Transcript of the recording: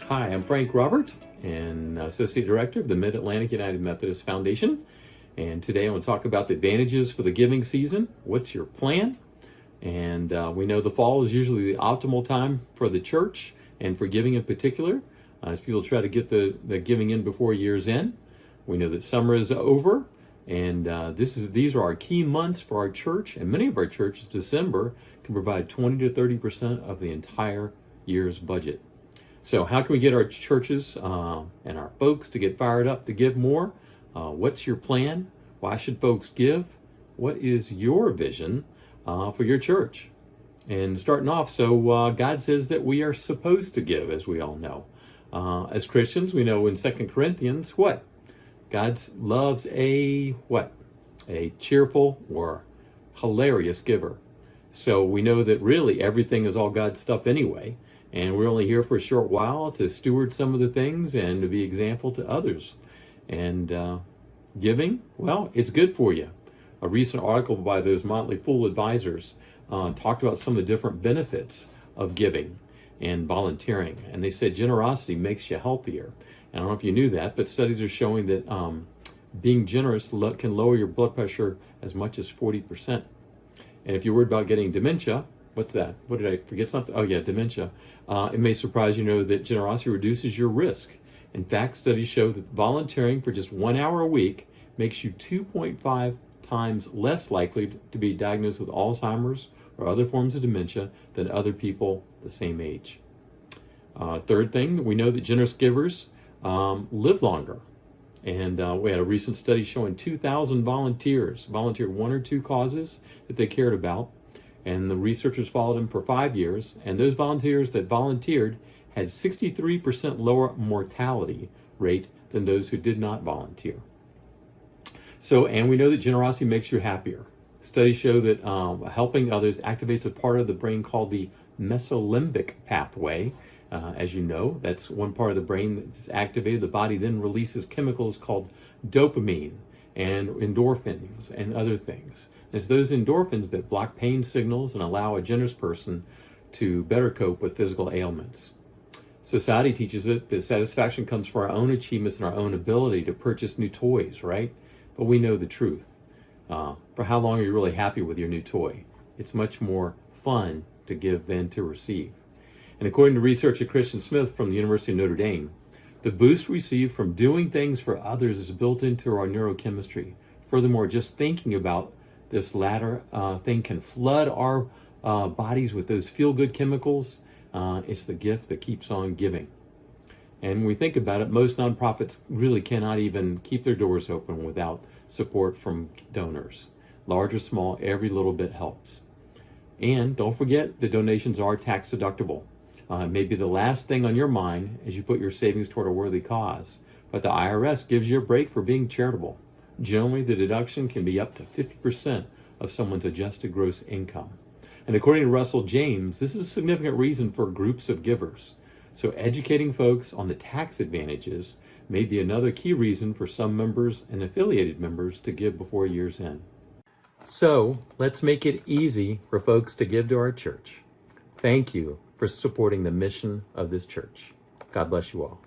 Hi, I'm Frank Robert, and Associate Director of the Mid-Atlantic United Methodist Foundation. And today I want to talk about the advantages for the giving season. What's your plan? And we know the fall is usually the optimal time for the church and for giving in particular, as people try to get the giving in before year's end. We know that summer is over, and these are our key months for our church. And many of our churches, December can provide 20 to 30% of the entire year's budget. So how can we get our churches and our folks to get fired up to give more? What's your plan? Why should folks give? What is your vision for your church? And starting off, so God says that we are supposed to give, as we all know. As Christians, we know in 2 Corinthians, what? God loves a what? A cheerful or hilarious giver. So we know that really everything is all God's stuff anyway. And we're only here for a short while to steward some of the things and to be example to others. And giving, well, it's good for you. A recent article by those Motley Fool advisors talked about some of the different benefits of giving and volunteering. And they said generosity makes you healthier. And I don't know if you knew that, but studies are showing that being generous can lower your blood pressure as much as 40%. And if you're worried about getting dementia, what's that? What did I forget something? Oh yeah, dementia. It may surprise you to know that generosity reduces your risk. In fact, studies show that volunteering for just 1 hour a week makes you 2.5 times less likely to be diagnosed with Alzheimer's or other forms of dementia than other people the same age. Third thing, we know that generous givers live longer. And we had a recent study showing 2,000 volunteers volunteered one or two causes that they cared about. And the researchers followed them for 5 years. And those volunteers that volunteered had 63% lower mortality rate than those who did not volunteer. So, and we know that generosity makes you happier. Studies show that helping others activates a part of the brain called the mesolimbic pathway. As you know, that's one part of the brain that's activated. The body then releases chemicals called dopamine and endorphins and other things. It's those endorphins that block pain signals and allow a generous person to better cope with physical ailments. Society teaches it that satisfaction comes from our own achievements and our own ability to purchase new toys, right? But we know the truth. For how long are you really happy with your new toy? It's much more fun to give than to receive. And according to research at Christian Smith from the University of Notre Dame, the boost received from doing things for others is built into our neurochemistry. Furthermore, just thinking about this latter thing can flood our bodies with those feel-good chemicals. It's the gift that keeps on giving. And when we think about it, most nonprofits really cannot even keep their doors open without support from donors. Large or small, every little bit helps. And don't forget, the donations are tax deductible. It may be the last thing on your mind as you put your savings toward a worthy cause, but the IRS gives you a break for being charitable. Generally, the deduction can be up to 50% of someone's adjusted gross income. And according to Russell James, this is a significant reason for groups of givers. So educating folks on the tax advantages may be another key reason for some members and affiliated members to give before year's end. So let's make it easy for folks to give to our church. Thank you for supporting the mission of this church. God bless you all.